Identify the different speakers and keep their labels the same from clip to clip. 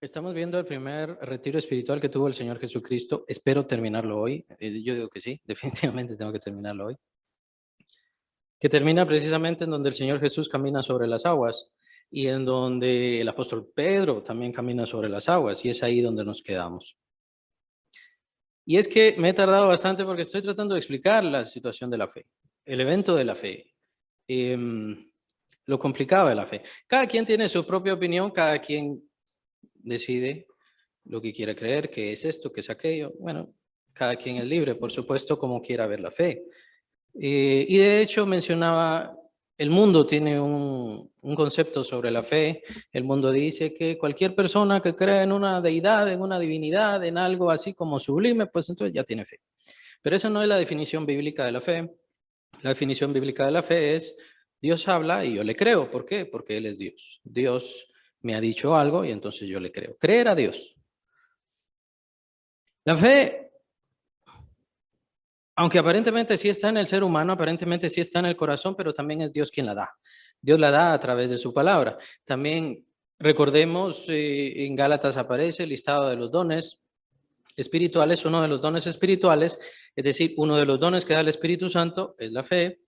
Speaker 1: Estamos viendo el primer retiro espiritual que tuvo el Señor Jesucristo. Espero terminarlo hoy. Yo digo que sí, definitivamente tengo que terminarlo hoy. Que termina precisamente en donde el Señor Jesús camina sobre las aguas y en donde el apóstol Pedro también camina sobre las aguas, y es ahí donde nos quedamos. Y es que me he tardado bastante porque estoy tratando de explicar la situación de la fe, el evento de la fe, lo complicado de la fe. Cada quien tiene su propia opinión, cada quien decide lo que quiere creer, que es esto, que es aquello. Bueno, cada quien es libre, por supuesto, como quiera ver la fe. Y de hecho mencionaba, el mundo tiene un concepto sobre la fe. El mundo dice que cualquier persona que crea en una deidad, en una divinidad, en algo así como sublime, pues entonces ya tiene fe. Pero eso no es la definición bíblica de la fe. La definición bíblica de la fe es: Dios habla y yo le creo. ¿Por qué? Porque Él es Dios. Dios me ha dicho algo y entonces yo le creo. Creer a Dios. La fe, aunque aparentemente sí está en el ser humano, aparentemente sí está en el corazón, pero también es Dios quien la da. Dios la da a través de su palabra. También recordemos, en Gálatas aparece el listado de los dones espirituales. Uno de los dones espirituales, es decir, uno de los dones que da el Espíritu Santo, es la fe.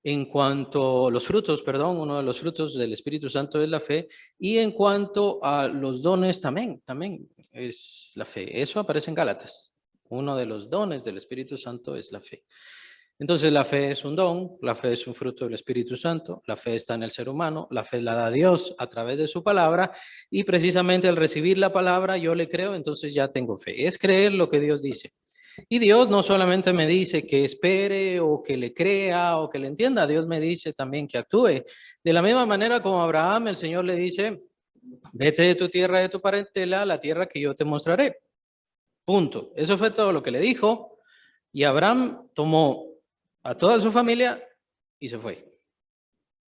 Speaker 1: En cuanto a los frutos, perdón, uno de los frutos del Espíritu Santo es la fe. Y en cuanto a los dones, también es la fe. Eso aparece en Gálatas. Uno de los dones del Espíritu Santo es la fe. Entonces la fe es un don, la fe es un fruto del Espíritu Santo, la fe está en el ser humano, la fe la da Dios a través de su palabra, y precisamente al recibir la palabra yo le creo, entonces ya tengo fe. Es creer lo que Dios dice. Y Dios no solamente me dice que espere o que le crea o que le entienda, Dios me dice también que actúe. De la misma manera como a Abraham, el Señor le dice: vete de tu tierra, de tu parentela, a la tierra que yo te mostraré. Punto. Eso fue todo lo que le dijo. Y Abraham tomó a toda su familia y se fue.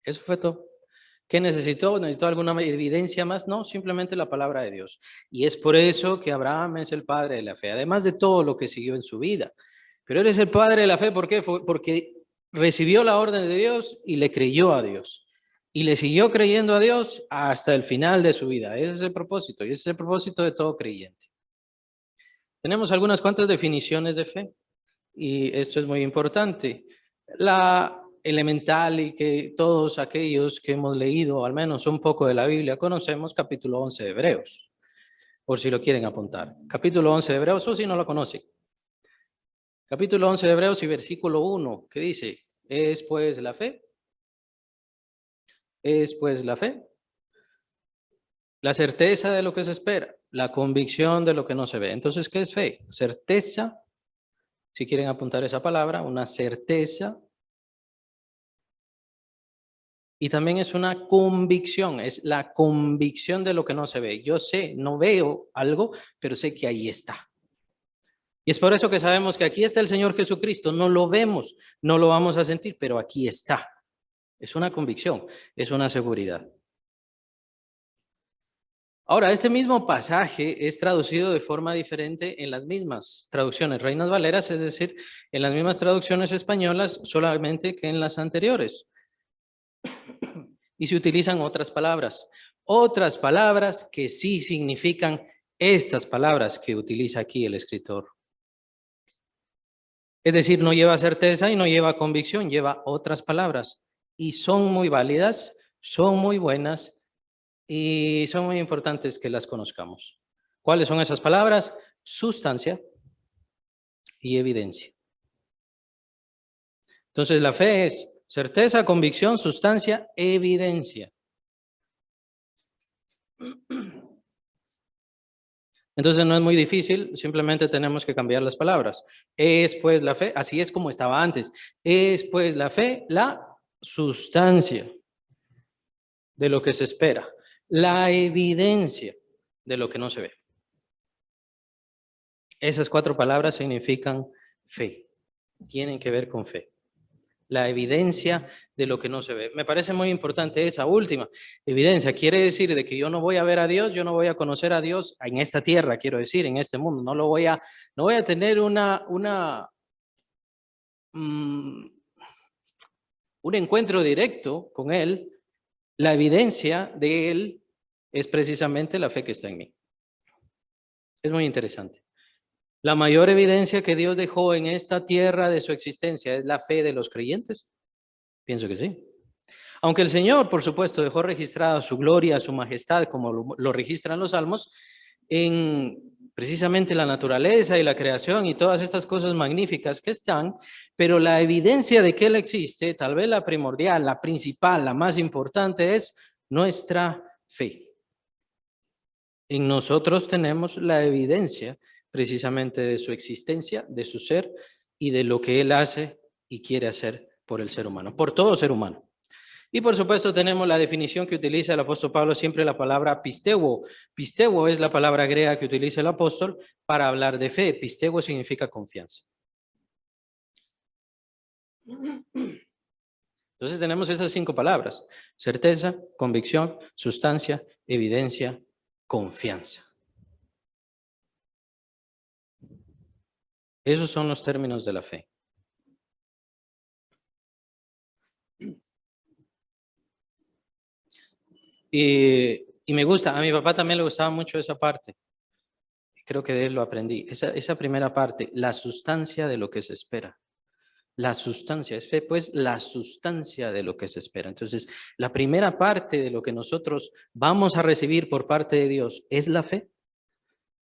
Speaker 1: Eso fue todo. ¿Qué necesitó? ¿Necesitó alguna evidencia más? No, simplemente la palabra de Dios. Y es por eso que Abraham es el padre de la fe, además de todo lo que siguió en su vida. Pero él es el padre de la fe, ¿por qué? Porque recibió la orden de Dios y le creyó a Dios. Y le siguió creyendo a Dios hasta el final de su vida. Ese es el propósito, y ese es el propósito de todo creyente. Tenemos algunas cuantas definiciones de fe, y esto es muy importante. La elemental, y que todos aquellos que hemos leído al menos un poco de la Biblia conocemos, capítulo 11 de Hebreos, por si lo quieren apuntar. Capítulo 11 de Hebreos, o si no lo conocen. Capítulo 11 de Hebreos y versículo 1, que dice: es pues la fe, es pues la fe, la certeza de lo que se espera, la convicción de lo que no se ve. Entonces, ¿qué es fe? Certeza, si quieren apuntar esa palabra, una certeza. Y también es una convicción, es la convicción de lo que no se ve. Yo sé, no veo algo, pero sé que ahí está. Y es por eso que sabemos que aquí está el Señor Jesucristo. No lo vemos, no lo vamos a sentir, pero aquí está. Es una convicción, es una seguridad. Ahora, este mismo pasaje es traducido de forma diferente en las mismas traducciones Reinas Valeras, es decir, en las mismas traducciones españolas, solamente que en las anteriores. Y se utilizan otras palabras que sí significan estas palabras que utiliza aquí el escritor. Es decir, no lleva certeza y no lleva convicción, lleva otras palabras. Y son muy válidas, son muy buenas y son muy importantes que las conozcamos. ¿Cuáles son esas palabras? Sustancia y evidencia. Entonces la fe es certeza, convicción, sustancia, evidencia. Entonces no es muy difícil, simplemente tenemos que cambiar las palabras. Es pues la fe, así es como estaba antes. Es pues la fe, la sustancia de lo que se espera, la evidencia de lo que no se ve. Esas cuatro palabras significan fe, tienen que ver con fe. La evidencia de lo que no se ve. Me parece muy importante esa última evidencia. Quiere decir de que yo no voy a ver a Dios, yo no voy a conocer a Dios en esta tierra, quiero decir, en este mundo. No voy a tener un encuentro directo con Él. La evidencia de Él es precisamente la fe que está en mí. Es muy interesante. La mayor evidencia que Dios dejó en esta tierra de su existencia es la fe de los creyentes. Pienso que sí. Aunque el Señor, por supuesto, dejó registrada su gloria, su majestad, como lo registran los salmos, en precisamente la naturaleza y la creación y todas estas cosas magníficas que están, pero la evidencia de que Él existe, tal vez la primordial, la principal, la más importante, es nuestra fe. En nosotros tenemos la evidencia precisamente de su existencia, de su ser y de lo que Él hace y quiere hacer por el ser humano, por todo ser humano. Y por supuesto tenemos la definición que utiliza el apóstol Pablo, siempre la palabra pisteuo. Pisteuo es la palabra griega que utiliza el apóstol para hablar de fe. Pisteuo significa confianza. Entonces tenemos esas 5 palabras: certeza, convicción, sustancia, evidencia, confianza. Esos son los términos de la fe. Y me gusta, a mi papá también le gustaba mucho esa parte. Creo que de él lo aprendí. Esa primera parte, la sustancia de lo que se espera. La sustancia, es fe, pues la sustancia de lo que se espera. Entonces, la primera parte de lo que nosotros vamos a recibir por parte de Dios es la fe.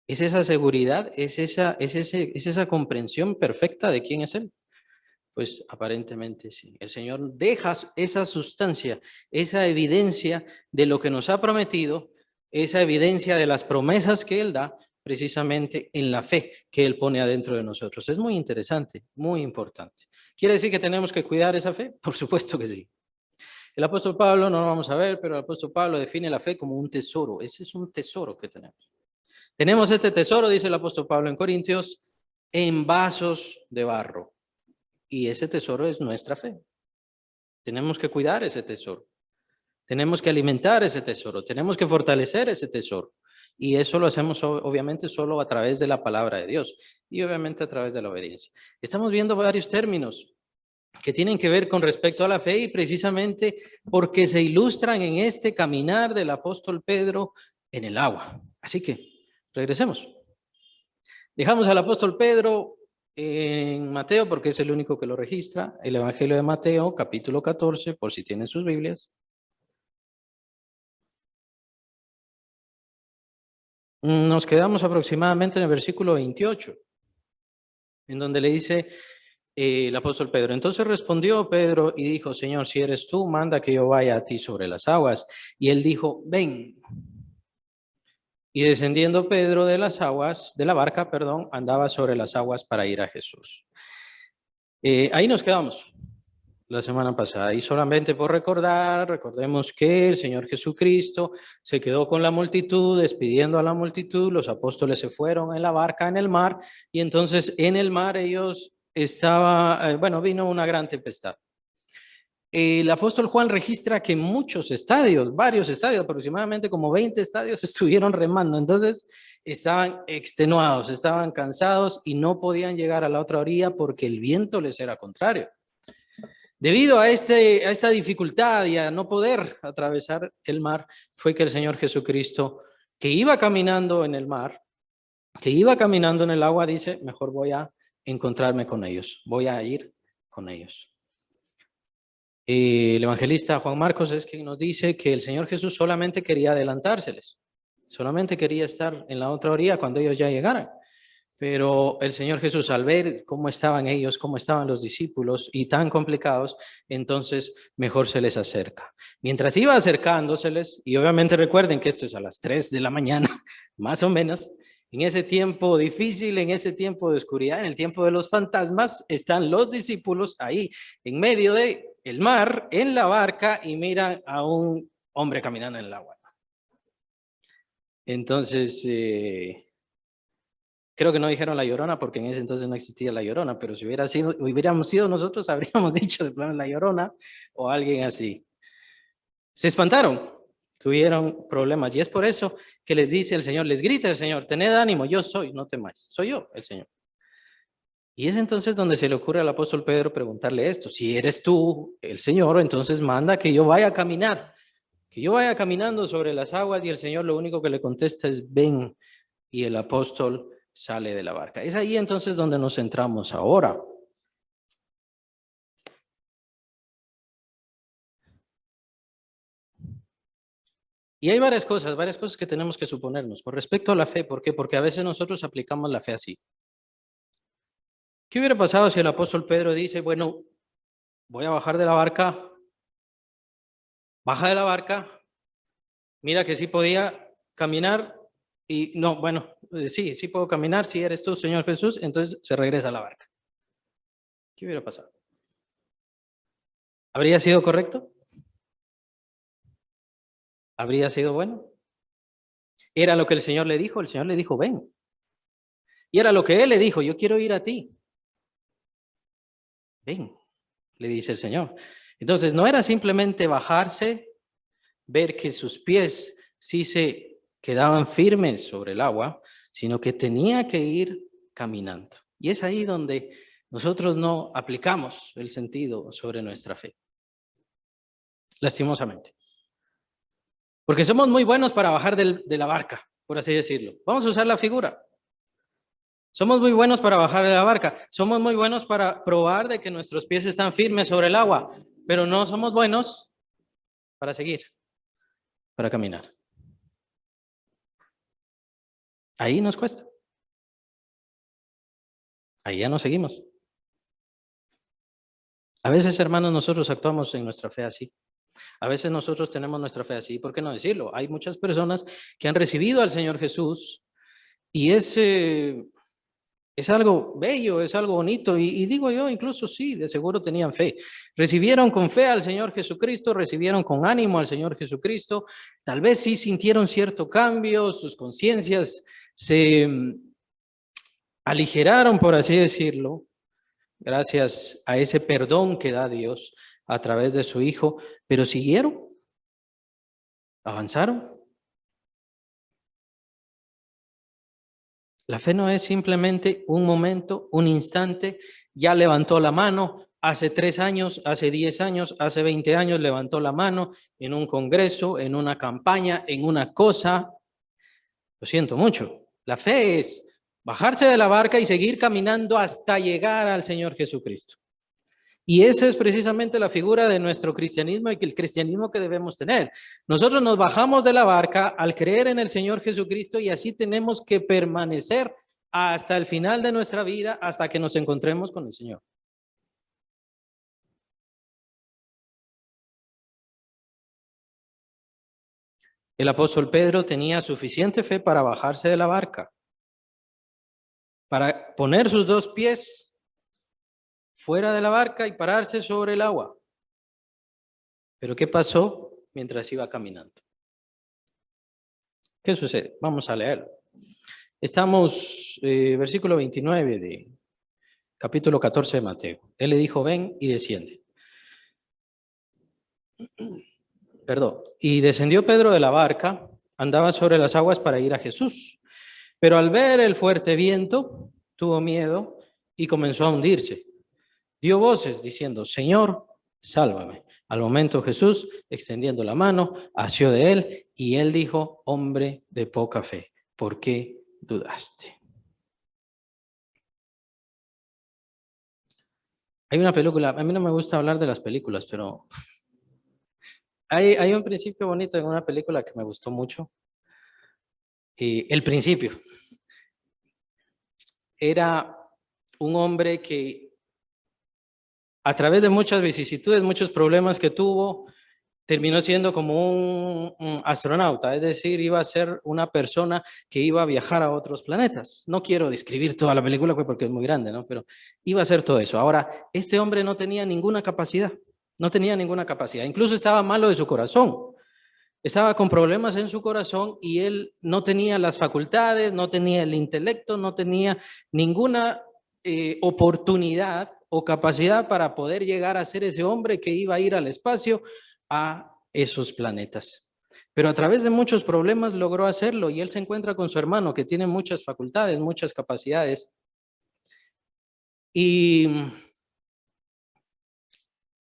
Speaker 1: Es esa seguridad, es esa comprensión perfecta de quién es Él. Pues aparentemente sí. El Señor deja esa sustancia, esa evidencia de lo que nos ha prometido, esa evidencia de las promesas que Él da, precisamente en la fe que Él pone adentro de nosotros. Es muy interesante, muy importante. ¿Quiere decir que tenemos que cuidar esa fe? Por supuesto que sí. El apóstol Pablo, no lo vamos a ver, pero el apóstol Pablo define la fe como un tesoro. Ese es un tesoro que tenemos. Tenemos este tesoro, dice el apóstol Pablo en Corintios, en vasos de barro. Y ese tesoro es nuestra fe. Tenemos que cuidar ese tesoro. Tenemos que alimentar ese tesoro. Tenemos que fortalecer ese tesoro. Y eso lo hacemos obviamente solo a través de la palabra de Dios y obviamente a través de la obediencia. Estamos viendo varios términos que tienen que ver con respecto a la fe y precisamente porque se ilustran en este caminar del apóstol Pedro en el agua. Así que regresemos. Dejamos al apóstol Pedro en Mateo porque es el único que lo registra, el Evangelio de Mateo, capítulo 14, por si tienen sus Biblias. Nos quedamos aproximadamente en el versículo 28, en donde le dice el apóstol Pedro: entonces respondió Pedro y dijo, Señor, si eres tú, manda que yo vaya a ti sobre las aguas. Y él dijo, ven. Y descendiendo Pedro de las aguas, de la barca, perdón, andaba sobre las aguas para ir a Jesús. Ahí nos quedamos la semana pasada. Y solamente por recordar, recordemos que el Señor Jesucristo se quedó con la multitud, despidiendo a la multitud. Los apóstoles se fueron en la barca en el mar y entonces en el mar ellos vino una gran tempestad. El apóstol Juan registra que muchos estadios, varios estadios, aproximadamente como 20 estadios estuvieron remando. Entonces estaban extenuados, estaban cansados y no podían llegar a la otra orilla porque el viento les era contrario. Debido a esta dificultad y a no poder atravesar el mar, fue que el Señor Jesucristo, que iba caminando en el mar, que iba caminando en el agua, dice, mejor voy a encontrarme con ellos, voy a ir con ellos. El evangelista Juan Marcos es quien nos dice que el Señor Jesús solamente quería adelantárseles, solamente quería estar en la otra orilla cuando ellos ya llegaran. Pero el Señor Jesús, al ver cómo estaban ellos, cómo estaban los discípulos y tan complicados, entonces mejor se les acerca. Mientras iba acercándoseles, y obviamente recuerden que esto es a las 3 de la mañana, más o menos, en ese tiempo difícil, en ese tiempo de oscuridad, en el tiempo de los fantasmas, están los discípulos ahí, en medio del mar, en la barca, y miran a un hombre caminando en el agua. Entonces, creo que no dijeron La Llorona porque en ese entonces no existía La Llorona, pero si hubiéramos sido nosotros, habríamos dicho de plano La Llorona o alguien así. Se espantaron, tuvieron problemas y es por eso que les dice el Señor, les grita el Señor, tened ánimo, yo soy, no temáis, soy yo el Señor. Y es entonces donde se le ocurre al apóstol Pedro preguntarle esto: si eres tú el Señor, entonces manda que yo vaya a caminar, que yo vaya caminando sobre las aguas. Y el Señor lo único que le contesta es ven. y el apóstol sale de la barca. Es ahí entonces donde nos centramos ahora. Y hay varias cosas que tenemos que suponernos con respecto a la fe. ¿Por qué? Porque a veces nosotros aplicamos la fe así. ¿Qué hubiera pasado si el apóstol Pedro dice, bueno, voy a bajar de la barca, baja de la barca, mira que sí podía caminar y no, bueno, sí puedo caminar, si eres tú, Señor Jesús, entonces se regresa a la barca? ¿Qué hubiera pasado? ¿Habría sido correcto? ¿Habría sido bueno? Era lo que el Señor le dijo, ven. Y era lo que Él le dijo, yo quiero ir a ti. Ven, le dice el Señor. Entonces, no era simplemente bajarse, ver que sus pies sí se quedaban firmes sobre el agua, sino que tenía que ir caminando. Y es ahí donde nosotros no aplicamos el sentido sobre nuestra fe, lastimosamente. Porque somos muy buenos para bajar de la barca, por así decirlo. Vamos a usar la figura. Somos muy buenos para bajar de la barca. Somos muy buenos para probar de que nuestros pies están firmes sobre el agua, pero no somos buenos para seguir, para caminar. Ahí nos cuesta. Ahí ya no seguimos. A veces, hermanos, nosotros actuamos en nuestra fe así. A veces nosotros tenemos nuestra fe así. ¿Por qué no decirlo? Hay muchas personas que han recibido al Señor Jesús y es algo bello, es algo bonito. Y digo yo, incluso sí, de seguro tenían fe. Recibieron con fe al Señor Jesucristo, recibieron con ánimo al Señor Jesucristo. Tal vez sí sintieron cierto cambio, sus conciencias se aligeraron, por así decirlo, gracias a ese perdón que da Dios a través de su Hijo, pero siguieron, avanzaron. La fe no es simplemente un momento, un instante, ya levantó la mano, hace 3 años, hace 10 años, hace 20 años levantó la mano en un congreso, en una campaña, en una cosa. Lo siento mucho. La fe es bajarse de la barca y seguir caminando hasta llegar al Señor Jesucristo. Y esa es precisamente la figura de nuestro cristianismo y que el cristianismo que debemos tener. Nosotros nos bajamos de la barca al creer en el Señor Jesucristo y así tenemos que permanecer hasta el final de nuestra vida, hasta que nos encontremos con el Señor. El apóstol Pedro tenía suficiente fe para bajarse de la barca, para poner sus 2 pies fuera de la barca y pararse sobre el agua. Pero ¿qué pasó mientras iba caminando? ¿Qué sucede? Vamos a leerlo. Estamos, versículo 29 de capítulo 14 de Mateo. Él le dijo, ven y desciende. Perdón. Y descendió Pedro de la barca, andaba sobre las aguas para ir a Jesús. Pero al ver el fuerte viento, tuvo miedo y comenzó a hundirse. Dio voces diciendo, Señor, sálvame. Al momento Jesús, extendiendo la mano, asió de él y él dijo, hombre de poca fe, ¿por qué dudaste? Hay una película, a mí no me gusta hablar de las películas, pero hay un principio bonito en una película que me gustó mucho. El principio era un hombre que a través de muchas vicisitudes, muchos problemas que tuvo, terminó siendo como un astronauta, es decir, iba a ser una persona que iba a viajar a otros planetas. No quiero describir toda la película porque es muy grande, ¿no? Pero iba a hacer todo eso. Ahora, este hombre no tenía ninguna capacidad, no tenía ninguna capacidad, incluso estaba malo de su corazón. Estaba con problemas en su corazón y él no tenía las facultades, no tenía el intelecto, no tenía ninguna oportunidad o capacidad para poder llegar a ser ese hombre que iba a ir al espacio a esos planetas. Pero a través de muchos problemas logró hacerlo y él se encuentra con su hermano que tiene muchas facultades, muchas capacidades. Y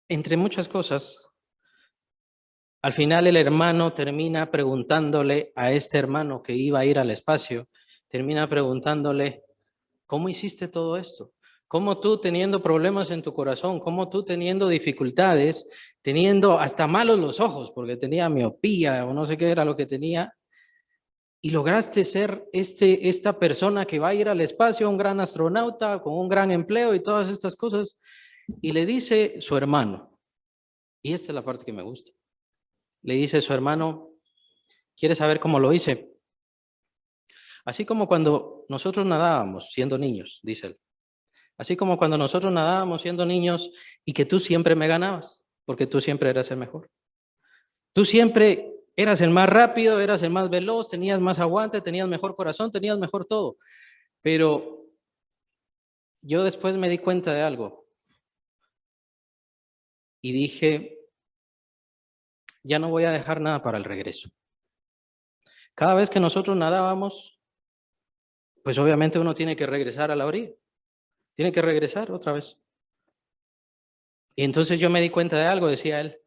Speaker 1: entre muchas cosas, al final el hermano termina preguntándole a este hermano que iba a ir al espacio, termina preguntándole, ¿cómo hiciste todo esto? ¿Cómo tú teniendo problemas en tu corazón, cómo tú teniendo dificultades, teniendo hasta malos los ojos, porque tenía miopía o no sé qué era lo que tenía, y lograste ser esta persona que va a ir al espacio, un gran astronauta con un gran empleo y todas estas cosas? Y le dice su hermano, y esta es la parte que me gusta, le dice su hermano, ¿quieres saber cómo lo hice? Así como cuando nosotros nadábamos siendo niños, dice él. Así como cuando nosotros nadábamos siendo niños y que tú siempre me ganabas, porque tú siempre eras el mejor. Tú siempre eras el más rápido, eras el más veloz, tenías más aguante, tenías mejor corazón, tenías mejor todo. Pero yo después me di cuenta de algo y dije, ya no voy a dejar nada para el regreso. Cada vez que nosotros nadábamos, pues obviamente uno tiene que regresar a la orilla, tiene que regresar otra vez. Y entonces yo me di cuenta de algo, decía él,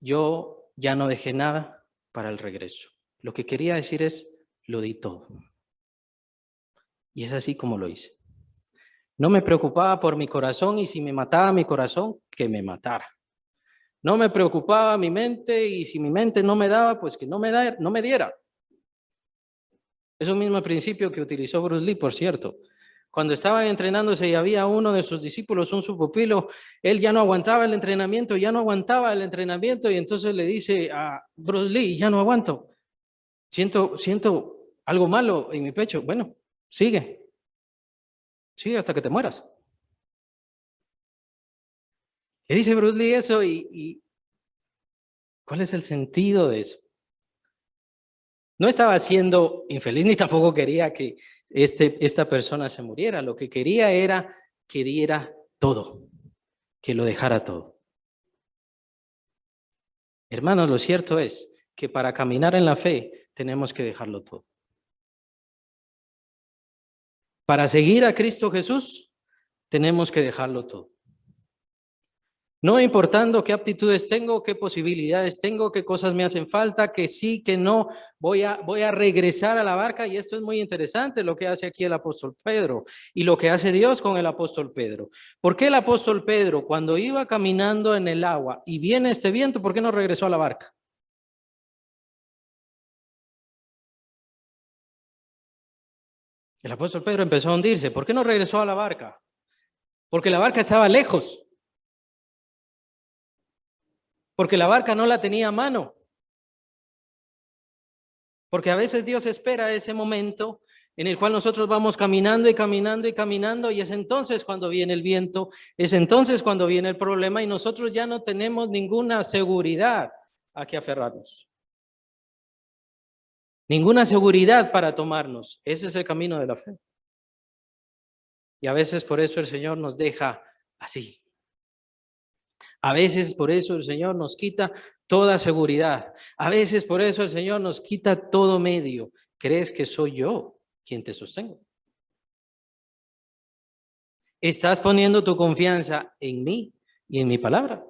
Speaker 1: yo ya no dejé nada para el regreso. Lo que quería decir es, lo di todo. Y es así como lo hice. No me preocupaba por mi corazón y si me mataba mi corazón, que me matara. No me preocupaba mi mente y si mi mente no me daba, pues que no me diera. Es un mismo principio que utilizó Bruce Lee, por cierto. Cuando estaban entrenándose y había uno de sus discípulos, un su pupilo, él ya no aguantaba el entrenamiento y entonces le dice a Bruce Lee, ya no aguanto, siento algo malo en mi pecho. Bueno, sigue hasta que te mueras. Le dice Bruce Lee eso y ¿cuál es el sentido de eso? No estaba siendo infeliz ni tampoco quería que esta persona se muriera. Lo que quería era que diera todo, que lo dejara todo. Hermanos, lo cierto es que para caminar en la fe tenemos que dejarlo todo. Para seguir a Cristo Jesús tenemos que dejarlo todo. No importando qué aptitudes tengo, qué posibilidades tengo, qué cosas me hacen falta, que sí, que no, voy a regresar a la barca. Y esto es muy interesante lo que hace aquí el apóstol Pedro y lo que hace Dios con el apóstol Pedro. ¿Por qué el apóstol Pedro, cuando iba caminando en el agua y viene este viento, por qué no regresó a la barca? El apóstol Pedro empezó a hundirse. ¿Por qué no regresó a la barca? Porque la barca estaba lejos. Porque la barca no la tenía a mano. Porque a veces Dios espera ese momento en el cual nosotros vamos caminando y caminando y caminando y es entonces cuando viene el viento, es entonces cuando viene el problema y nosotros ya no tenemos ninguna seguridad a que aferrarnos. Ninguna seguridad para tomarnos. Ese es el camino de la fe. Y a veces por eso el Señor nos deja así. A veces por eso el Señor nos quita toda seguridad. A veces por eso el Señor nos quita todo medio. ¿Crees que soy yo quien te sostengo? ¿Estás poniendo tu confianza en mí y en mi palabra?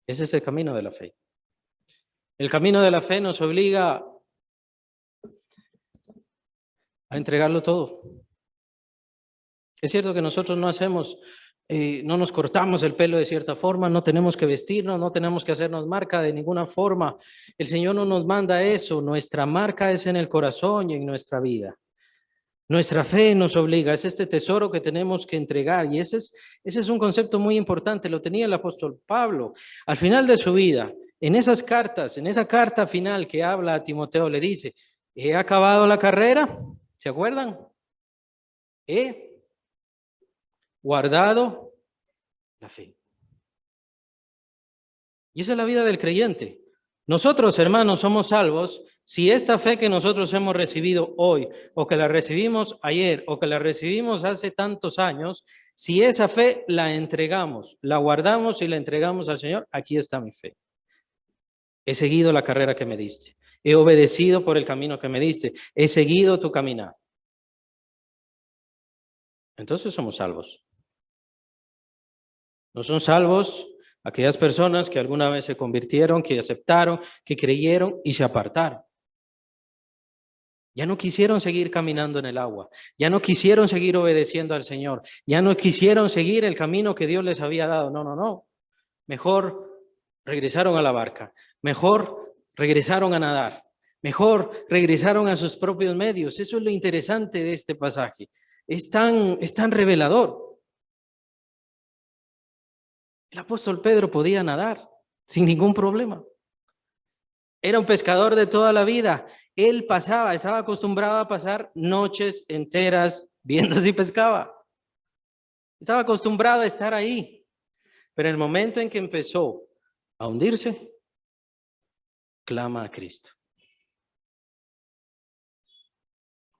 Speaker 1: Ese es el camino de la fe. El camino de la fe nos obliga a entregarlo todo. Es cierto que nosotros no hacemos, no nos cortamos el pelo de cierta forma, no tenemos que vestirnos, no tenemos que hacernos marca de ninguna forma. El Señor no nos manda eso, nuestra marca es en el corazón y en nuestra vida. Nuestra fe nos obliga, es este tesoro que tenemos que entregar y ese es un concepto muy importante, lo tenía el apóstol Pablo. Al final de su vida, en esas cartas, en esa carta final que habla a Timoteo, le dice, he acabado la carrera, ¿se acuerdan? He guardado la fe. Y esa es la vida del creyente. Nosotros, hermanos, somos salvos si esta fe que nosotros hemos recibido hoy, o que la recibimos ayer, o que la recibimos hace tantos años, si esa fe la entregamos, la guardamos y la entregamos al Señor, aquí está mi fe. He seguido la carrera que me diste. He obedecido por el camino que me diste. He seguido tu caminar. Entonces somos salvos. No son salvos Aquellas personas que alguna vez se convirtieron, que aceptaron, que creyeron y se apartaron. Ya no quisieron seguir caminando en el agua, ya no quisieron seguir obedeciendo al Señor, ya no quisieron seguir el camino que Dios les había dado. No, no, no. Mejor regresaron a la barca, mejor regresaron a nadar, mejor regresaron a sus propios medios. Eso es lo interesante de este pasaje. Es tan revelador. El apóstol Pedro podía nadar sin ningún problema. Era un pescador de toda la vida. Él estaba acostumbrado a pasar noches enteras viendo si pescaba. Estaba acostumbrado a estar ahí. Pero en el momento en que empezó a hundirse, clama a Cristo.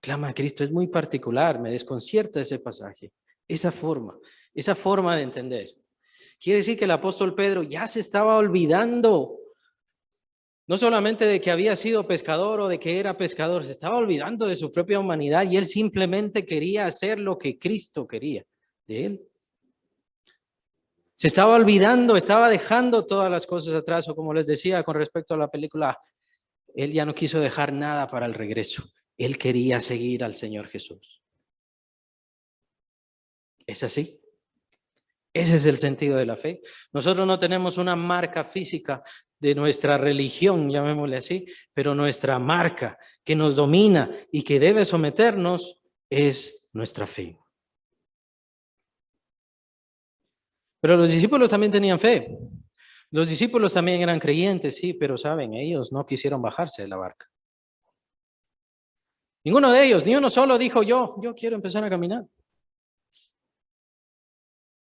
Speaker 1: Clama a Cristo. Es muy particular, me desconcierta ese pasaje. Esa forma de entender. Quiere decir que el apóstol Pedro ya se estaba olvidando, no solamente de que había sido pescador o de que era pescador, se estaba olvidando de su propia humanidad y él simplemente quería hacer lo que Cristo quería de él. Se estaba olvidando, estaba dejando todas las cosas atrás, o como les decía con respecto a la película, él ya no quiso dejar nada para el regreso. Él quería seguir al Señor Jesús. ¿Es así? Ese es el sentido de la fe. Nosotros no tenemos una marca física de nuestra religión, llamémosle así, pero nuestra marca que nos domina y que debe someternos es nuestra fe. Pero los discípulos también tenían fe. Los discípulos también eran creyentes, sí, pero saben, ellos no quisieron bajarse de la barca. Ninguno de ellos, ni uno solo dijo yo quiero empezar a caminar.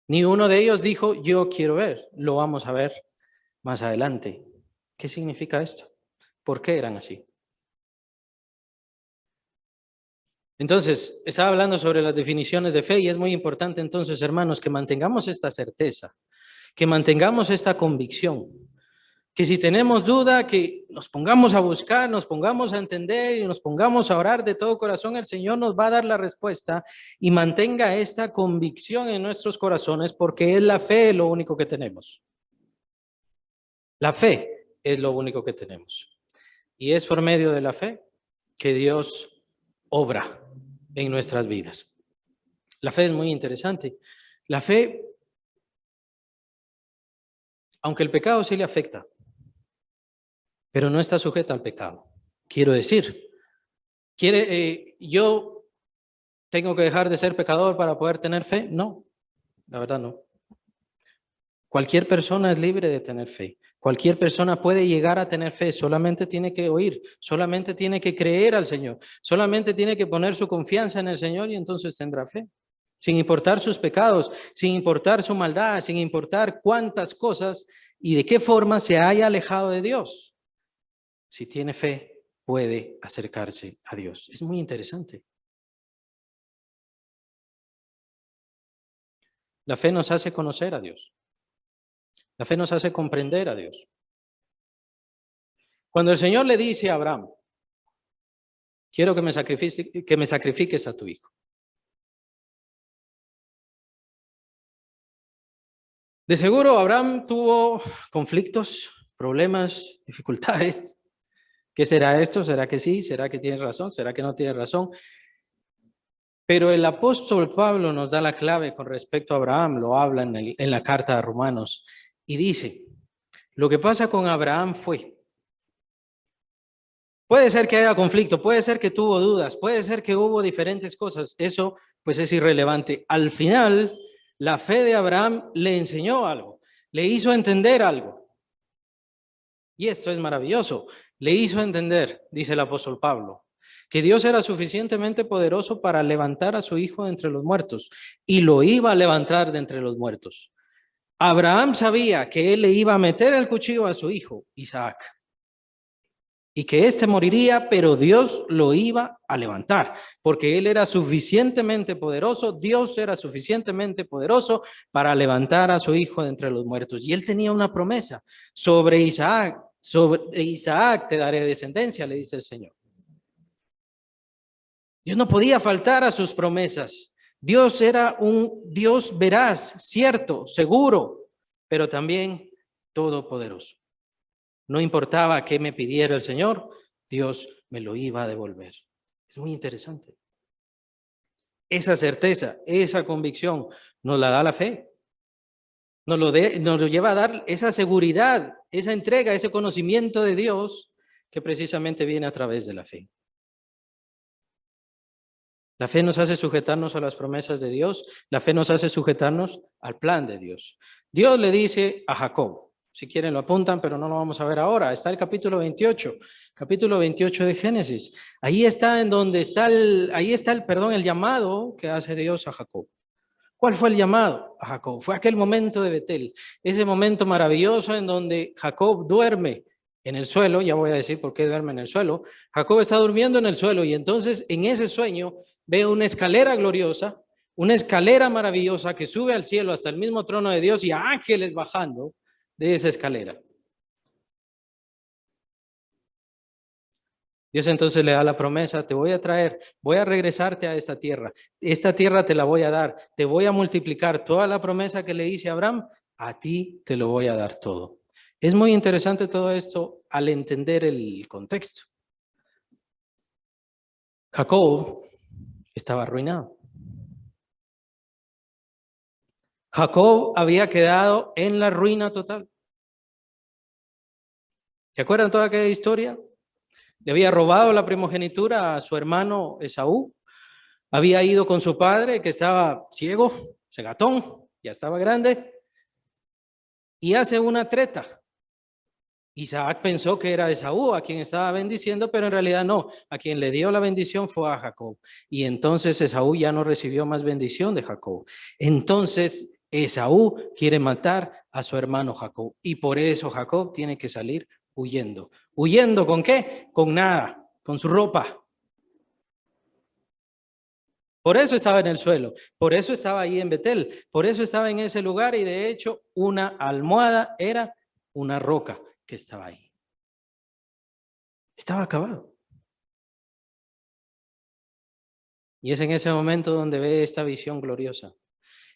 Speaker 1: Ni uno de ellos dijo yo quiero ver, lo vamos a ver más adelante. ¿Qué significa esto? ¿Por qué eran así? Entonces, estaba hablando sobre las definiciones de fe y es muy importante entonces, hermanos, que mantengamos esta certeza, que mantengamos esta convicción, que si tenemos duda, que nos pongamos a buscar, nos pongamos a entender y nos pongamos a orar de todo corazón, el Señor nos va a dar la respuesta y mantenga esta convicción en nuestros corazones porque es la fe lo único que tenemos. La fe es lo único que tenemos. Y es por medio de la fe que Dios obra en nuestras vidas. La fe es muy interesante. La fe, aunque el pecado sí le afecta, pero no está sujeta al pecado. Quiero decir, ¿yo tengo que dejar de ser pecador para poder tener fe? No, la verdad no. Cualquier persona es libre de tener fe. Cualquier persona puede llegar a tener fe, solamente tiene que oír, solamente tiene que creer al Señor, solamente tiene que poner su confianza en el Señor y entonces tendrá fe. Sin importar sus pecados, sin importar su maldad, sin importar cuántas cosas y de qué forma se haya alejado de Dios. Si tiene fe, puede acercarse a Dios. Es muy interesante. La fe nos hace conocer a Dios. La fe nos hace comprender a Dios. Cuando el Señor le dice a Abraham, quiero que me sacrifiques a tu hijo. De seguro Abraham tuvo conflictos, problemas, dificultades. ¿Qué será esto? ¿Será que sí? ¿Será que tiene razón? ¿Será que no tiene razón? Pero el apóstol Pablo nos da la clave con respecto a Abraham, lo habla en la carta a Romanos, y dice, lo que pasa con Abraham puede ser que haya conflicto, puede ser que tuvo dudas, puede ser que hubo diferentes cosas, eso pues es irrelevante. Al final, la fe de Abraham le enseñó algo, le hizo entender algo. Y esto es maravilloso, le hizo entender, dice el apóstol Pablo, que Dios era suficientemente poderoso para levantar a su hijo de entre los muertos y lo iba a levantar de entre los muertos. Abraham sabía que él le iba a meter el cuchillo a su hijo, Isaac, y que éste moriría, pero Dios lo iba a levantar, porque él era suficientemente poderoso, Dios era suficientemente poderoso para levantar a su hijo de entre los muertos. Y él tenía una promesa sobre Isaac te daré descendencia, le dice el Señor. Dios no podía faltar a sus promesas. Dios era un Dios veraz, cierto, seguro, pero también todopoderoso. No importaba qué me pidiera el Señor, Dios me lo iba a devolver. Es muy interesante. Esa certeza, esa convicción nos la da la fe. Nos lo lleva a dar esa seguridad, esa entrega, ese conocimiento de Dios que precisamente viene a través de la fe. La fe nos hace sujetarnos a las promesas de Dios, la fe nos hace sujetarnos al plan de Dios. Dios le dice a Jacob, si quieren lo apuntan, pero no lo vamos a ver ahora, está el capítulo 28 de Génesis. Ahí está en donde está el llamado que hace Dios a Jacob. ¿Cuál fue el llamado a Jacob? Fue aquel momento de Betel, ese momento maravilloso en donde Jacob duerme en el suelo, ya voy a decir por qué duerme en el suelo. Jacob está durmiendo en el suelo y entonces en ese sueño ve una escalera gloriosa, una escalera maravillosa que sube al cielo hasta el mismo trono de Dios y a ángeles bajando de esa escalera. Dios entonces le da la promesa, te voy a traer, voy a regresarte a esta tierra te la voy a dar, te voy a multiplicar toda la promesa que le hice a Abraham, a ti te lo voy a dar todo. Es muy interesante todo esto al entender el contexto. Jacob estaba arruinado. Jacob había quedado en la ruina total. ¿Se acuerdan toda aquella historia? Le había robado la primogenitura a su hermano Esaú. Había ido con su padre que estaba ciego, cegatón, ya estaba grande, y hace una treta. Isaac pensó que era Esaú a quien estaba bendiciendo, pero en realidad no. A quien le dio la bendición fue a Jacob. Y entonces Esaú ya no recibió más bendición de Jacob. Entonces Esaú quiere matar a su hermano Jacob. Y por eso Jacob tiene que salir huyendo. ¿Huyendo con qué? Con nada, con su ropa. Por eso estaba en el suelo, por eso estaba ahí en Betel, por eso estaba en ese lugar y de hecho una almohada era una roca que estaba ahí. Estaba acabado. Y es en ese momento donde ve esta visión gloriosa.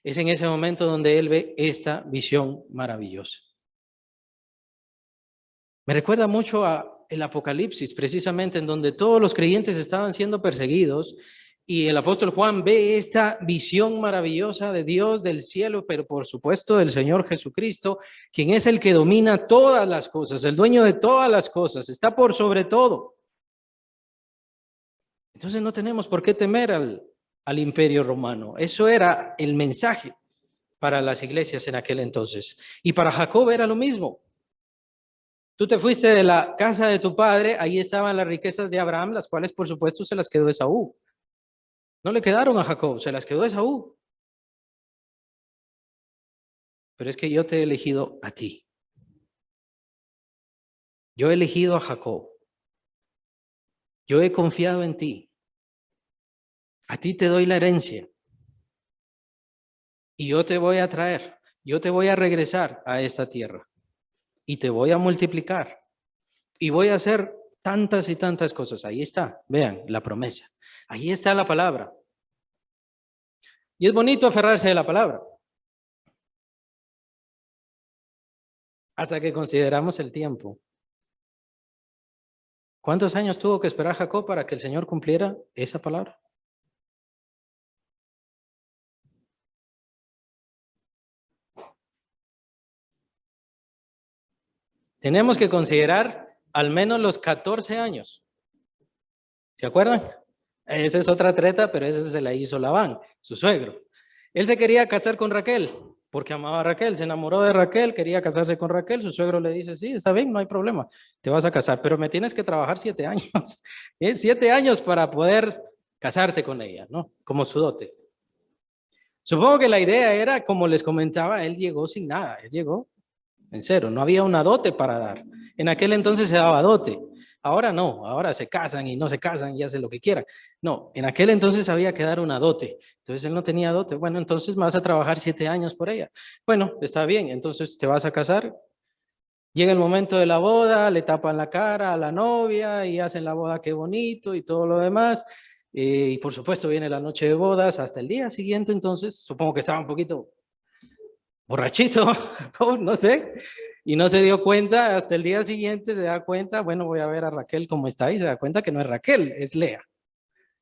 Speaker 1: Es en ese momento donde él ve esta visión maravillosa. Me recuerda mucho a el Apocalipsis, precisamente en donde todos los creyentes estaban siendo perseguidos y el apóstol Juan ve esta visión maravillosa de Dios, del cielo, pero por supuesto del Señor Jesucristo, quien es el que domina todas las cosas, el dueño de todas las cosas, está por sobre todo. Entonces no tenemos por qué temer al imperio romano. Eso era el mensaje para las iglesias en aquel entonces. Y para Jacob era lo mismo. Tú te fuiste de la casa de tu padre, ahí estaban las riquezas de Abraham, las cuales por supuesto se las quedó Esaú. No le quedaron a Jacob, se las quedó Esaú. Pero es que yo te he elegido a ti. Yo he elegido a Jacob. Yo he confiado en ti. A ti te doy la herencia. Y yo te voy a traer, yo te voy a regresar a esta tierra. Y te voy a multiplicar. Y voy a hacer tantas y tantas cosas. Ahí está, vean, la promesa. Ahí está la palabra. Y es bonito aferrarse a la palabra. Hasta que consideramos el tiempo. ¿Cuántos años tuvo que esperar Jacob para que el Señor cumpliera esa palabra? Tenemos que considerar al menos los 14 años. ¿Se acuerdan? Esa es otra treta, pero esa se la hizo Labán, su suegro. Él se quería casar con Raquel, porque amaba a Raquel, se enamoró de Raquel, quería casarse con Raquel. Su suegro le dice, sí, está bien, no hay problema, te vas a casar, pero me tienes que trabajar 7 años. 7 años para poder casarte con ella, ¿no? Como su dote. Supongo que la idea era, como les comentaba, él llegó sin nada, él llegó en cero, no había una dote para dar. En aquel entonces se daba dote, ahora no, ahora se casan y no se casan y hacen lo que quieran. No, en aquel entonces había que dar una dote, entonces él no tenía dote. Bueno, entonces vas a trabajar 7 años por ella. Bueno, está bien, entonces te vas a casar. Llega el momento de la boda, le tapan la cara a la novia y hacen la boda, qué bonito y todo lo demás. Y por supuesto viene la noche de bodas hasta el día siguiente, entonces supongo que estaba un poquito borrachito, o no sé, y no se dio cuenta, hasta el día siguiente se da cuenta, bueno, voy a ver a Raquel cómo está, y se da cuenta que no es Raquel, es Lea,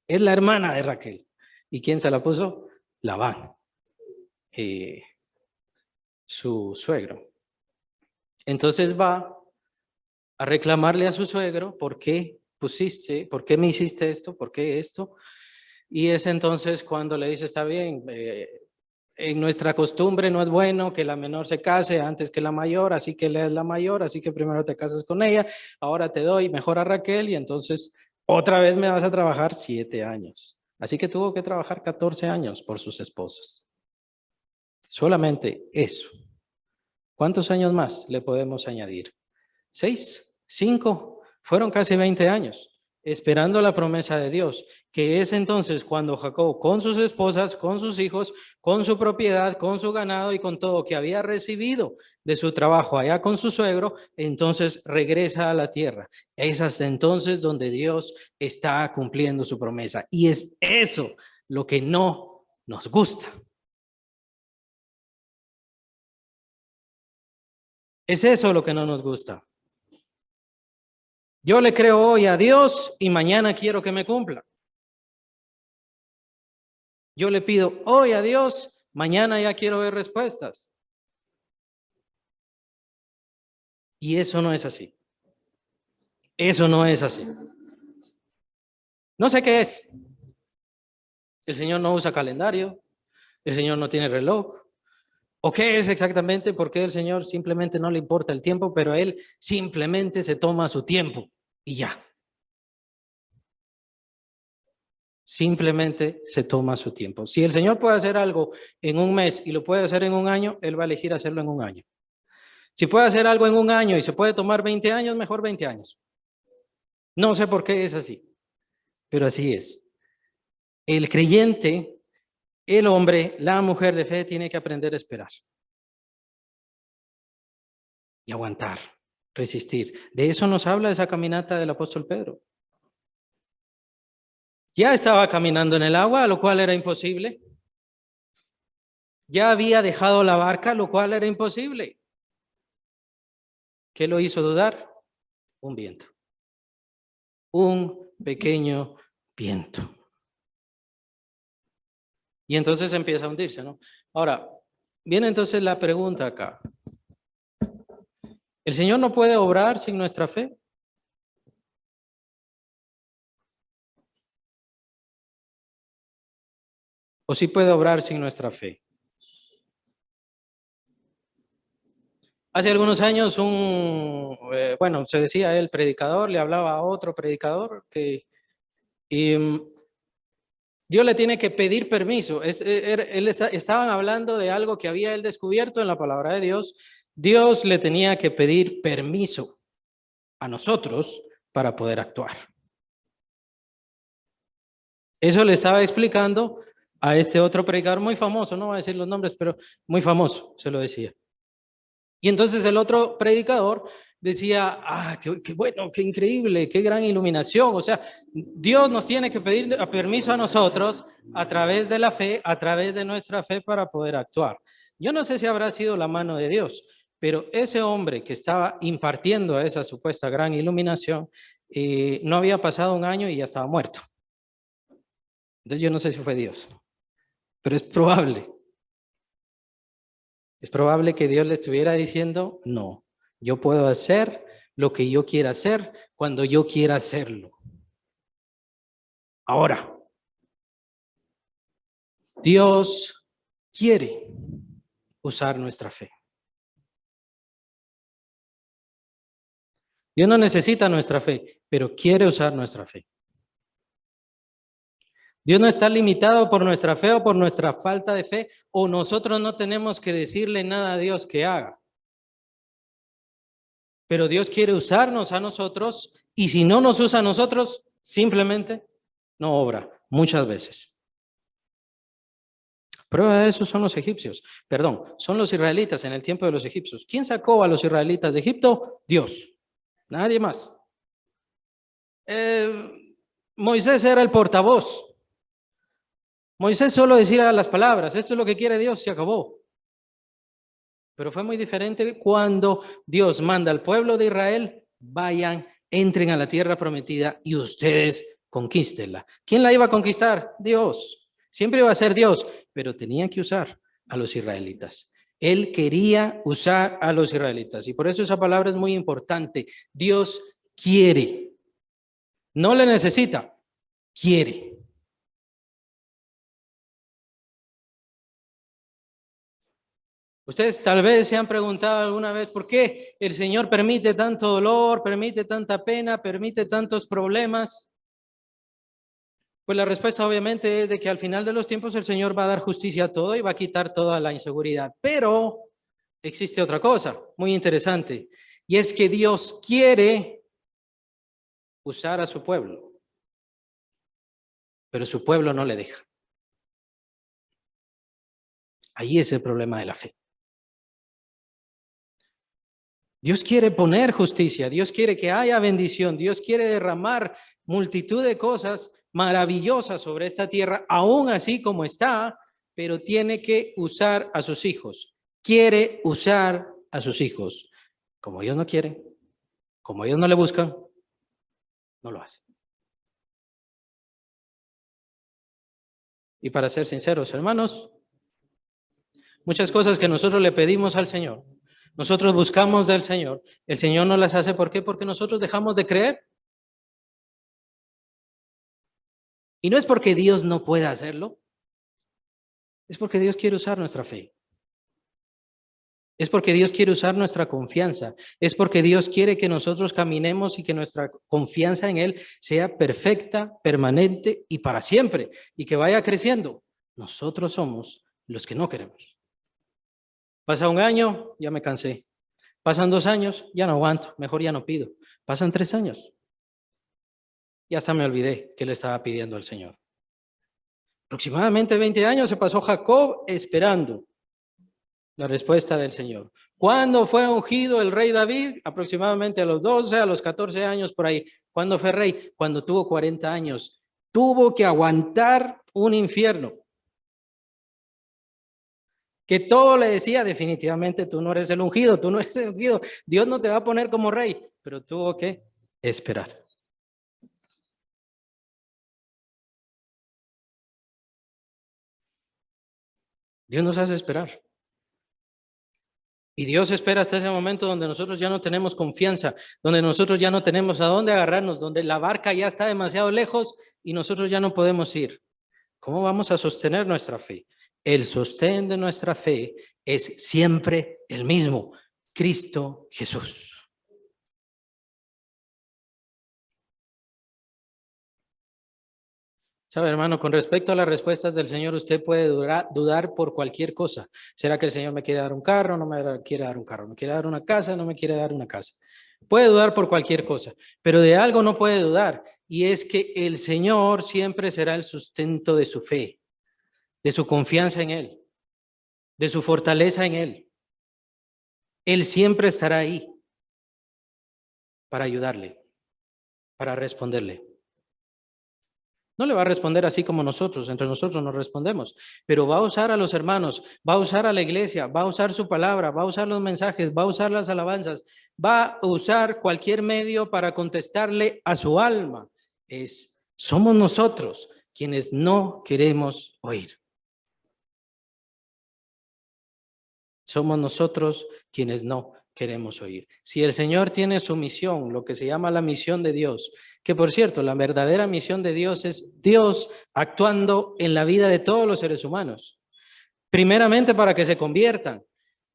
Speaker 1: es la hermana de Raquel. ¿Y quién se la puso? Labán, eh, su suegro. Entonces va a reclamarle a su suegro, ¿por qué pusiste, por qué me hiciste esto, por qué esto? Y es entonces cuando le dice, está bien, en nuestra costumbre no es bueno que la menor se case antes que la mayor, así que Lea es la mayor, así que primero te casas con ella, ahora te doy mejor a Raquel y entonces otra vez me vas a trabajar 7 años. Así que tuvo que trabajar 14 años por sus esposas. Solamente eso. ¿Cuántos años más le podemos añadir? 6, 5, fueron casi 20 años esperando la promesa de Dios, que es entonces cuando Jacob con sus esposas, con sus hijos, con su propiedad, con su ganado y con todo que había recibido de su trabajo allá con su suegro, entonces regresa a la tierra. Es hasta entonces donde Dios está cumpliendo su promesa. Y es eso lo que no nos gusta. Es eso lo que no nos gusta. Yo le creo hoy a Dios y mañana quiero que me cumpla. Yo le pido hoy a Dios, mañana ya quiero ver respuestas. Y eso no es así. Eso no es así. No sé qué es. El Señor no usa calendario, el Señor no tiene reloj. ¿O qué es exactamente? Porque el Señor simplemente no le importa el tiempo, pero Él simplemente se toma su tiempo y ya. Simplemente se toma su tiempo. Si el Señor puede hacer algo en un mes y lo puede hacer en un año, Él va a elegir hacerlo en un año. Si puede hacer algo en un año y se puede tomar 20 años, mejor 20 años. No sé por qué es así, pero así es. El creyente, el hombre, la mujer de fe tiene que aprender a esperar y aguantar, resistir. De eso nos habla esa caminata del apóstol Pedro. Ya estaba caminando en el agua, lo cual era imposible. Ya había dejado la barca, lo cual era imposible. ¿Qué lo hizo dudar? Un viento. Un pequeño viento. Y entonces empieza a hundirse, ¿no? Ahora, viene entonces la pregunta acá. ¿El Señor no puede obrar sin nuestra fe? ¿O sí puede obrar sin nuestra fe? Hace algunos años bueno, se decía el predicador, le hablaba a otro predicador que Dios le tiene que pedir permiso. Estaban hablando de algo que había él descubierto en la palabra de Dios. Dios le tenía que pedir permiso a nosotros para poder actuar. Eso le estaba explicando a este otro predicador muy famoso, no voy a decir los nombres, pero muy famoso, se lo decía. Y entonces el otro predicador decía, qué bueno, qué increíble, qué gran iluminación. O sea, Dios nos tiene que pedir permiso a nosotros a través de la fe, a través de nuestra fe para poder actuar. Yo no sé si habrá sido la mano de Dios, pero ese hombre que estaba impartiendo esa supuesta gran iluminación, no había pasado un año y ya estaba muerto. Entonces yo no sé si fue Dios, pero es probable. Es probable que Dios le estuviera diciendo, no, yo puedo hacer lo que yo quiera hacer cuando yo quiera hacerlo. Ahora, Dios quiere usar nuestra fe. Dios no necesita nuestra fe, pero quiere usar nuestra fe. Dios no está limitado por nuestra fe o por nuestra falta de fe, o nosotros no tenemos que decirle nada a Dios que haga. Pero Dios quiere usarnos a nosotros, y si no nos usa a nosotros, simplemente no obra, muchas veces. Prueba de eso son los egipcios, perdón, son los israelitas en el tiempo de los egipcios. ¿Quién sacó a los israelitas de Egipto? Dios, nadie más. Moisés era el portavoz. Moisés solo decía las palabras, esto es lo que quiere Dios, se acabó. Pero fue muy diferente cuando Dios manda al pueblo de Israel, vayan, entren a la tierra prometida y ustedes conquístenla. ¿Quién la iba a conquistar? Dios. Siempre iba a ser Dios, pero tenía que usar a los israelitas. Él quería usar a los israelitas y por eso esa palabra es muy importante. Dios quiere. No le necesita, quiere. Ustedes tal vez se han preguntado alguna vez por qué el Señor permite tanto dolor, permite tanta pena, permite tantos problemas. Pues la respuesta obviamente es de que al final de los tiempos el Señor va a dar justicia a todo y va a quitar toda la inseguridad. Pero existe otra cosa muy interesante y es que Dios quiere usar a su pueblo, pero su pueblo no le deja. Ahí es el problema de la fe. Dios quiere poner justicia, Dios quiere que haya bendición, Dios quiere derramar multitud de cosas maravillosas sobre esta tierra, aún así como está, pero tiene que usar a sus hijos. Quiere usar a sus hijos. Como ellos no quieren, como ellos no le buscan, no lo hace. Y para ser sinceros, hermanos, muchas cosas que nosotros le pedimos al Señor, nosotros buscamos del Señor, el Señor no las hace. ¿Por qué? Porque nosotros dejamos de creer. Y no es porque Dios no pueda hacerlo, es porque Dios quiere usar nuestra fe. Es porque Dios quiere usar nuestra confianza. Es porque Dios quiere que nosotros caminemos y que nuestra confianza en Él sea perfecta, permanente y para siempre. Y que vaya creciendo. Nosotros somos los que no queremos. Pasa un año, ya me cansé. Pasan 2 años, ya no aguanto, mejor ya no pido. Pasan 3 años. Ya hasta me olvidé que le estaba pidiendo al Señor. Aproximadamente 20 años se pasó Jacob esperando la respuesta del Señor. ¿Cuándo fue ungido el rey David? Aproximadamente a los 12, a los 14 años por ahí. ¿Cuándo fue rey? Cuando tuvo 40 años. Tuvo que aguantar un infierno. Que todo le decía, definitivamente tú no eres el ungido, tú no eres el ungido. Dios no te va a poner como rey, pero tuvo que esperar. Dios nos hace esperar. Y Dios espera hasta ese momento donde nosotros ya no tenemos confianza, donde nosotros ya no tenemos a dónde agarrarnos, donde la barca ya está demasiado lejos y nosotros ya no podemos ir. ¿Cómo vamos a sostener nuestra fe? El sostén de nuestra fe es siempre el mismo, Cristo Jesús. ¿Sabe, hermano? Con respecto a las respuestas del Señor, usted puede dudar por cualquier cosa. ¿Será que el Señor me quiere dar un carro? No me quiere dar un carro. ¿Me quiere dar una casa? No me quiere dar una casa. Puede dudar por cualquier cosa, pero de algo no puede dudar, y es que el Señor siempre será el sustento de su fe, de su confianza en Él, de su fortaleza en Él. Él siempre estará ahí para ayudarle, para responderle. No le va a responder así como nosotros, entre nosotros nos respondemos, pero va a usar a los hermanos, va a usar a la iglesia, va a usar su palabra, va a usar los mensajes, va a usar las alabanzas, va a usar cualquier medio para contestarle a su alma. Somos nosotros quienes no queremos oír. Somos nosotros quienes no queremos oír. Si el Señor tiene su misión, lo que se llama la misión de Dios, que por cierto, la verdadera misión de Dios es Dios actuando en la vida de todos los seres humanos. Primeramente para que se conviertan,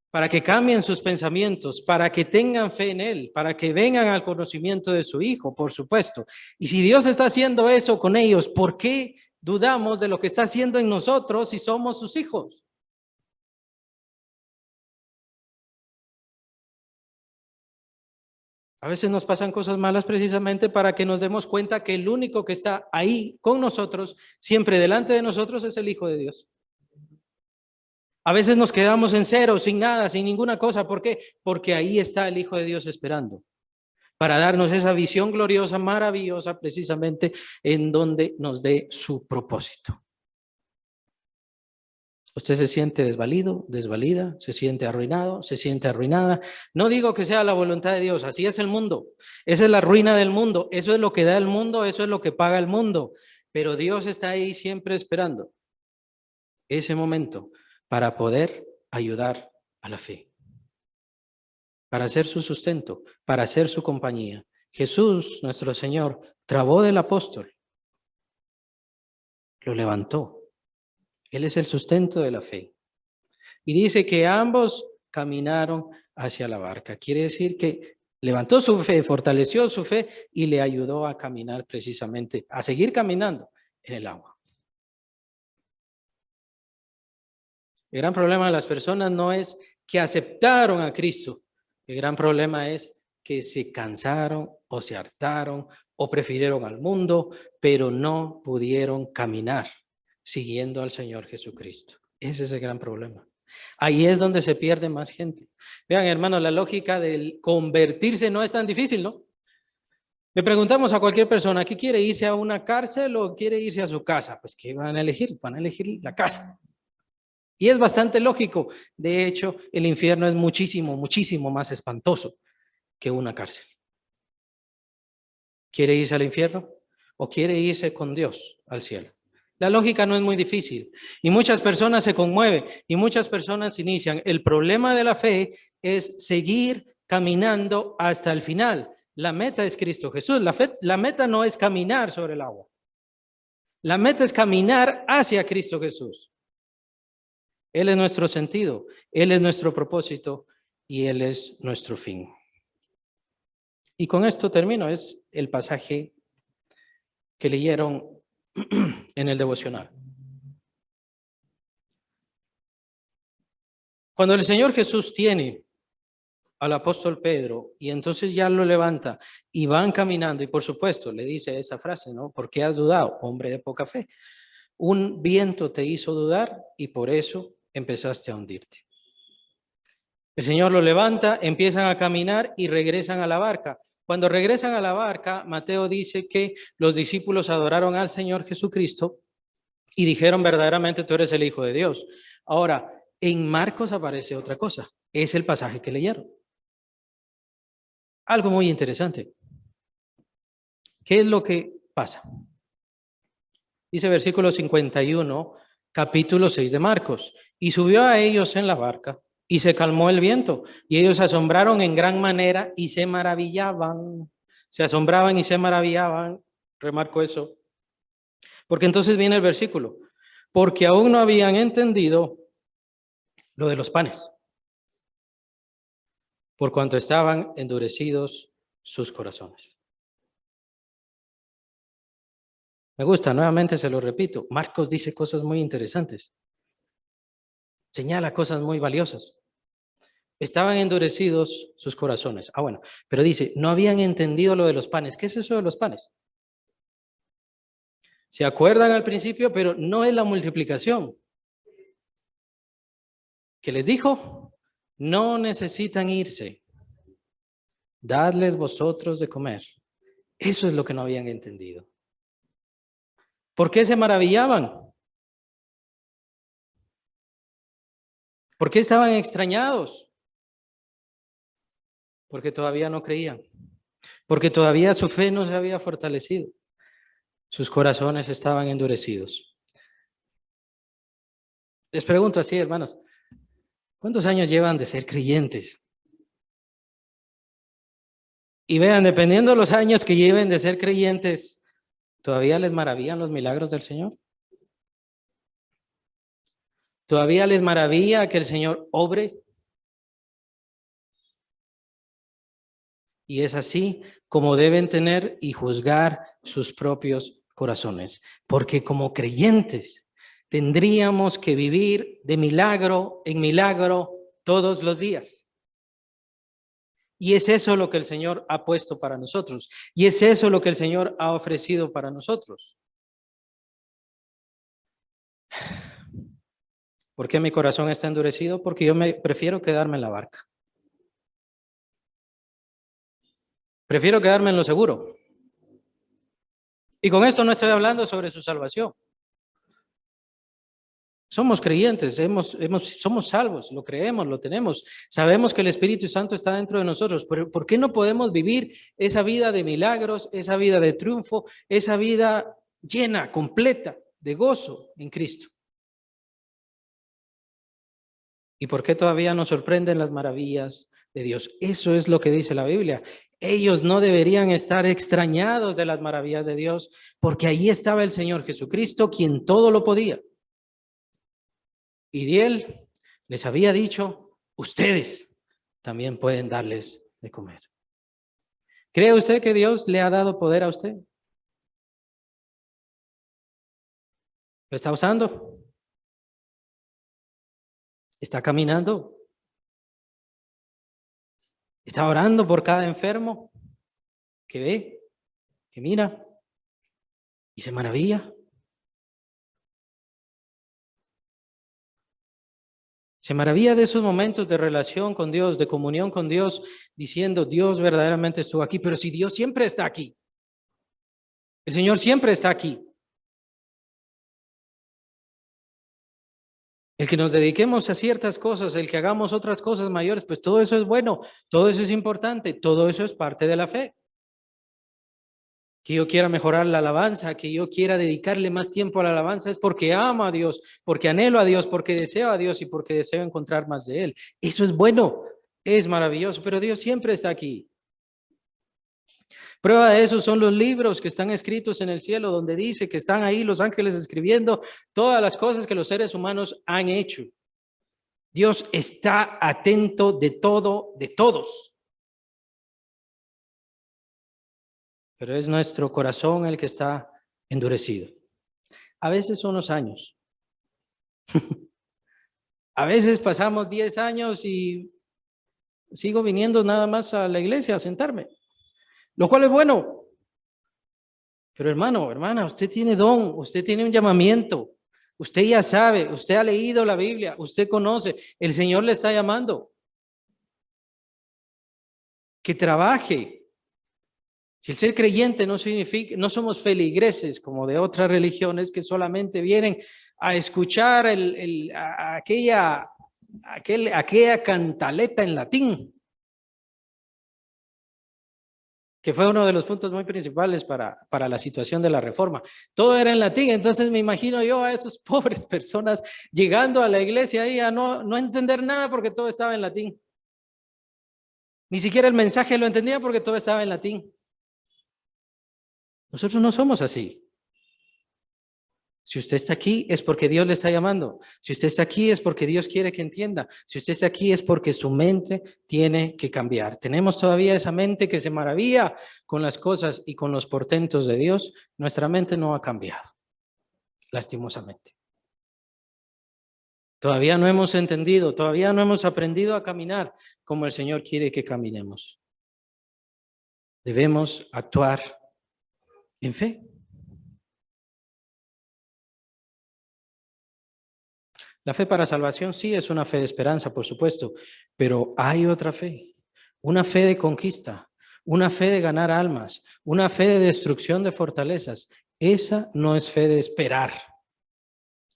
Speaker 1: para que cambien sus pensamientos, para que tengan fe en Él, para que vengan al conocimiento de su Hijo, por supuesto. Y si Dios está haciendo eso con ellos, ¿por qué dudamos de lo que está haciendo en nosotros si somos sus hijos? A veces nos pasan cosas malas precisamente para que nos demos cuenta que el único que está ahí con nosotros, siempre delante de nosotros, es el Hijo de Dios. A veces nos quedamos en cero, sin nada, sin ninguna cosa. ¿Por qué? Porque ahí está el Hijo de Dios esperando para darnos esa visión gloriosa, maravillosa, precisamente en donde nos dé su propósito. Usted se siente desvalido, desvalida, se siente arruinado, se siente arruinada. No digo que sea la voluntad de Dios, así es el mundo. Esa es la ruina del mundo, eso es lo que da el mundo, eso es lo que paga el mundo. Pero Dios está ahí siempre esperando ese momento para poder ayudar a la fe, para ser su sustento, para ser su compañía. Jesús, nuestro Señor, trabó del apóstol, lo levantó. Él es el sustento de la fe. Y dice que ambos caminaron hacia la barca. Quiere decir que levantó su fe, fortaleció su fe y le ayudó a caminar precisamente, a seguir caminando en el agua. El gran problema de las personas no es que aceptaron a Cristo. El gran problema es que se cansaron o se hartaron o prefirieron al mundo, pero no pudieron caminar siguiendo al Señor Jesucristo. Ese es el gran problema. Ahí es donde se pierde más gente. Vean, hermanos, la lógica del convertirse no es tan difícil, ¿no? Le preguntamos a cualquier persona, ¿qué quiere irse a una cárcel o quiere irse a su casa? Pues, ¿qué van a elegir? Van a elegir la casa. Y es bastante lógico. De hecho, el infierno es muchísimo, muchísimo más espantoso que una cárcel. ¿Quiere irse al infierno o quiere irse con Dios al cielo? La lógica no es muy difícil y muchas personas se conmueven y muchas personas inician. El problema de la fe es seguir caminando hasta el final. La meta es Cristo Jesús. La meta no es caminar sobre el agua. La meta es caminar hacia Cristo Jesús. Él es nuestro sentido, Él es nuestro propósito y Él es nuestro fin. Y con esto termino, es el pasaje que leyeron en el devocional. Cuando el Señor Jesús tiene al apóstol Pedro y entonces ya lo levanta y van caminando y por supuesto le dice esa frase, ¿no? ¿Por qué has dudado, hombre de poca fe? Un viento te hizo dudar y por eso empezaste a hundirte. El Señor lo levanta, empiezan a caminar y regresan a la barca. Cuando regresan a la barca, Mateo dice que los discípulos adoraron al Señor Jesucristo y dijeron verdaderamente tú eres el Hijo de Dios. Ahora, en Marcos aparece otra cosa. Es el pasaje que leyeron. Algo muy interesante. ¿Qué es lo que pasa? Dice versículo 51, capítulo 6 de Marcos. Y subió a ellos en la barca y se calmó el viento. Y ellos se asombraron en gran manera y se maravillaban. Se asombraban y se maravillaban. Remarco eso. Porque entonces viene el versículo. Porque aún no habían entendido lo de los panes. Por cuanto estaban endurecidos sus corazones. Me gusta, nuevamente se lo repito. Marcos dice cosas muy interesantes. Señala cosas muy valiosas. Estaban endurecidos sus corazones. Ah, bueno, pero dice, no habían entendido lo de los panes. ¿Qué es eso de los panes? Se acuerdan al principio, pero no es la multiplicación. ¿Qué les dijo? No necesitan irse. Dadles vosotros de comer. Eso es lo que no habían entendido. ¿Por qué se maravillaban? ¿Por qué estaban extrañados? Porque todavía no creían. Porque todavía su fe no se había fortalecido. Sus corazones estaban endurecidos. Les pregunto así, hermanos, ¿cuántos años llevan de ser creyentes? Y vean, dependiendo de los años que lleven de ser creyentes, ¿todavía les maravillan los milagros del Señor? ¿Todavía les maravilla que el Señor obre? Y es así como deben tener y juzgar sus propios corazones. Porque como creyentes tendríamos que vivir de milagro en milagro todos los días. Y es eso lo que el Señor ha puesto para nosotros. Y es eso lo que el Señor ha ofrecido para nosotros. ¿Por qué mi corazón está endurecido? Porque yo prefiero quedarme en la barca. Prefiero quedarme en lo seguro. Y con esto no estoy hablando sobre su salvación. Somos creyentes, somos salvos, lo creemos, lo tenemos. Sabemos que el Espíritu Santo está dentro de nosotros, pero ¿por qué no podemos vivir esa vida de milagros, esa vida de triunfo, esa vida llena, completa de gozo en Cristo? ¿Y por qué todavía nos sorprenden las maravillas de Dios? Eso es lo que dice la Biblia. Ellos no deberían estar extrañados de las maravillas de Dios, porque ahí estaba el Señor Jesucristo, quien todo lo podía. Y de él les había dicho, ustedes también pueden darles de comer. ¿Cree usted que Dios le ha dado poder a usted? ¿Lo está usando? ¿Está caminando? ¿Está orando por cada enfermo que ve, que mira y se maravilla? Se maravilla de esos momentos de relación con Dios, de comunión con Dios, diciendo, Dios verdaderamente estuvo aquí, pero si Dios siempre está aquí, el Señor siempre está aquí. El que nos dediquemos a ciertas cosas, el que hagamos otras cosas mayores, pues todo eso es bueno, todo eso es importante, todo eso es parte de la fe. Que yo quiera mejorar la alabanza, que yo quiera dedicarle más tiempo a la alabanza, es porque amo a Dios, porque anhelo a Dios, porque deseo a Dios y porque deseo encontrar más de Él. Eso es bueno, es maravilloso, pero Dios siempre está aquí. Prueba de eso son los libros que están escritos en el cielo, donde dice que están ahí los ángeles escribiendo todas las cosas que los seres humanos han hecho. Dios está atento de todo, de todos. Pero es nuestro corazón el que está endurecido. A veces son los años. A veces pasamos 10 años y sigo viniendo nada más a la iglesia a sentarme, lo cual es bueno. Pero hermano, hermana, usted tiene don, usted tiene un llamamiento, usted ya sabe, usted ha leído la Biblia, usted conoce, el Señor le está llamando. Que trabaje. Si el ser creyente no significa, no somos feligreses como de otras religiones que solamente vienen a escuchar aquella cantaleta en latín, que fue uno de los puntos muy principales para la situación de la reforma. Todo era en latín, entonces me imagino yo a esas pobres personas llegando a la iglesia y a no entender nada porque todo estaba en latín. Ni siquiera el mensaje lo entendía porque todo estaba en latín. Nosotros no somos así. Si usted está aquí es porque Dios le está llamando. Si usted está aquí es porque Dios quiere que entienda. Si usted está aquí es porque su mente tiene que cambiar. Tenemos todavía esa mente que se maravilla con las cosas y con los portentos de Dios. Nuestra mente no ha cambiado, lastimosamente. Todavía no hemos entendido, todavía no hemos aprendido a caminar como el Señor quiere que caminemos. Debemos actuar en fe. La fe para salvación sí es una fe de esperanza, por supuesto, pero hay otra fe, una fe de conquista, una fe de ganar almas, una fe de destrucción de fortalezas. Esa no es fe de esperar.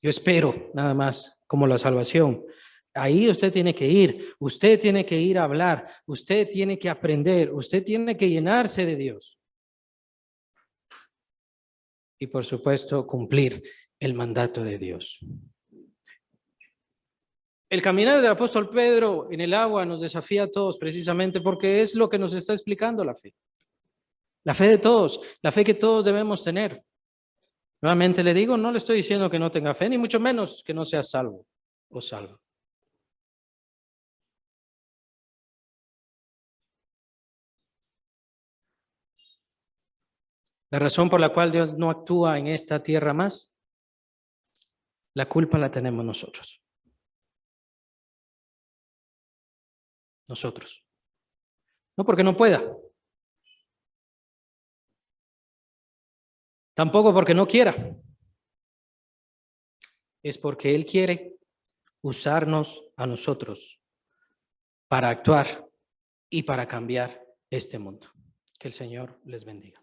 Speaker 1: Yo espero nada más como la salvación. Ahí usted tiene que ir a hablar, usted tiene que aprender, usted tiene que llenarse de Dios. Y por supuesto cumplir el mandato de Dios. El caminar del apóstol Pedro en el agua nos desafía a todos precisamente porque es lo que nos está explicando la fe. La fe de todos, la fe que todos debemos tener. Nuevamente le digo, no le estoy diciendo que no tenga fe, ni mucho menos que no sea salvo o salvo. La razón por la cual Dios no actúa en esta tierra más, la culpa la tenemos nosotros. Nosotros. No porque no pueda. Tampoco porque no quiera. Es porque Él quiere usarnos a nosotros para actuar y para cambiar este mundo. Que el Señor les bendiga.